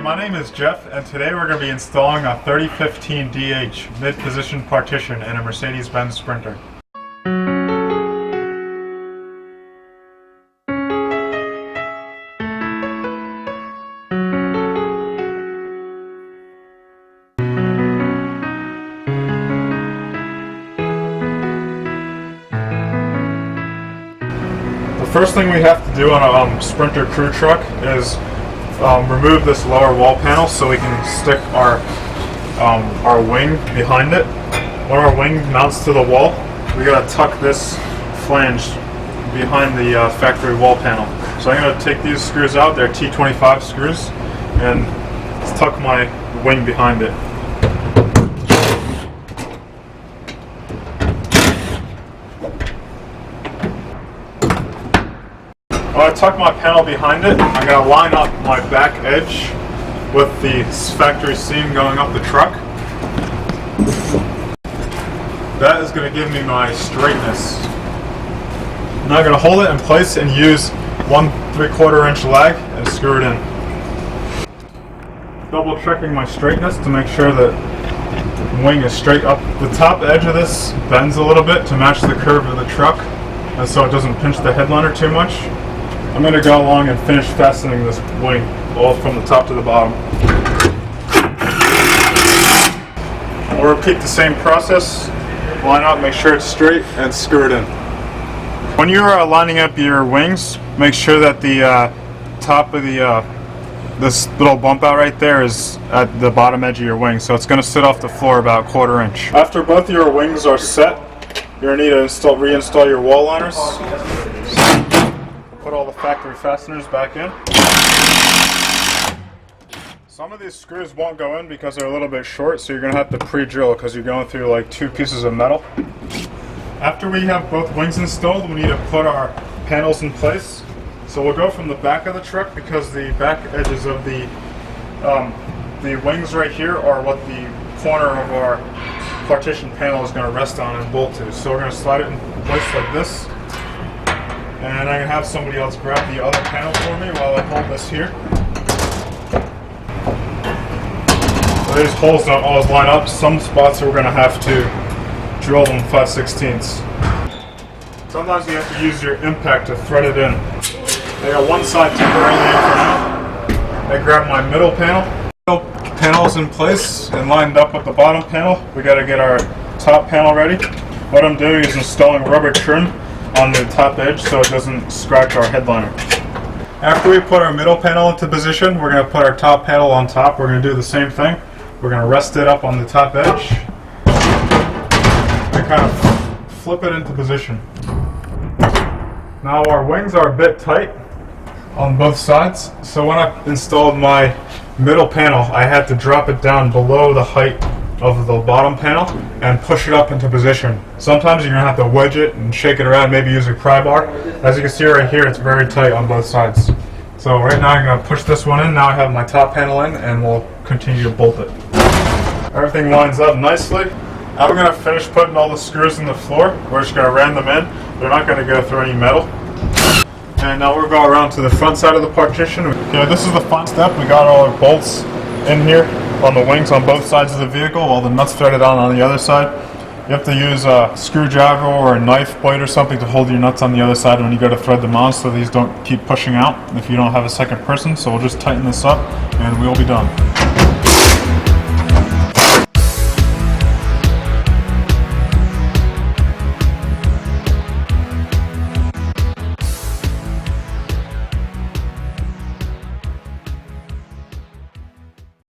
my name is Jeff, and today we're going to be installing a 3015 DH mid-position partition in a Mercedes-Benz Sprinter. The first thing we have to do on a Sprinter crew truck is remove this lower wall panel so we can stick our wing behind it. When our wing mounts to the wall, we gotta tuck this flange behind the factory wall panel. So I'm gonna take these screws out. They're T25 screws, and tuck my wing behind it. When I tuck my panel behind it, I'm going to line up my back edge with the factory seam going up the truck. That is going to give me my straightness. Now I'm going to hold it in place and use 1 3/4 inch lag and screw it in. Double checking my straightness to make sure that the wing is straight up. The top edge of this bends a little bit to match the curve of the truck, and so it doesn't pinch the headliner too much. I'm going to go along and finish fastening this wing all from the top to the bottom. We'll repeat the same process. Line up, make sure it's straight, and screw it in. When you're lining up your wings, make sure that the top of this little bump out right there is at the bottom edge of your wing, so it's going to sit off the floor about 1/4 inch. After both of your wings are set, you're going to need to reinstall your wall liners. Put all the factory fasteners back in. Some of these screws won't go in because they're a little bit short, so you're going to have to pre-drill because you're going through like 2 pieces of metal. After we have both wings installed, we need to put our panels in place. So we'll go from the back of the truck because the back edges of the wings right here are what the corner of our partition panel is going to rest on and bolt to. So we're going to slide it in place like this. And I'm going to have somebody else grab the other panel for me while I hold this here. So these holes don't always line up. Some spots we're going to have to drill them 5/16. Sometimes you have to use your impact to thread it in. I got one side temporarily in for now. I grab my middle panel. Middle panel's in place and lined up with the bottom panel. We got to get our top panel ready. What I'm doing is installing rubber trim on the top edge so it doesn't scratch our headliner. After we put our middle panel into position, we're going to put our top panel on top. We're going to do the same thing. We're going to rest it up on the top edge and kind of flip it into position. Now our wings are a bit tight on both sides, so when I installed my middle panel, I had to drop it down below the height of the bottom panel and push it up into position. Sometimes you're going to have to wedge it and shake it around, maybe use a pry bar. As you can see right here, it's very tight on both sides. So right now I'm going to push this one in. Now I have my top panel in, and we'll continue to bolt it. Everything lines up nicely. Now we're going to finish putting all the screws in the floor. We're just going to ram them in. They're not going to go through any metal. And now we'll go around to the front side of the partition. Okay, this is the final step. We got all our bolts in here on the wings on both sides of the vehicle, while the nuts threaded on the other side. You have to use a screwdriver or a knife blade or something to hold your nuts on the other side when you go to thread them on, so these don't keep pushing out if you don't have a second person. So we'll just tighten this up and we'll be done.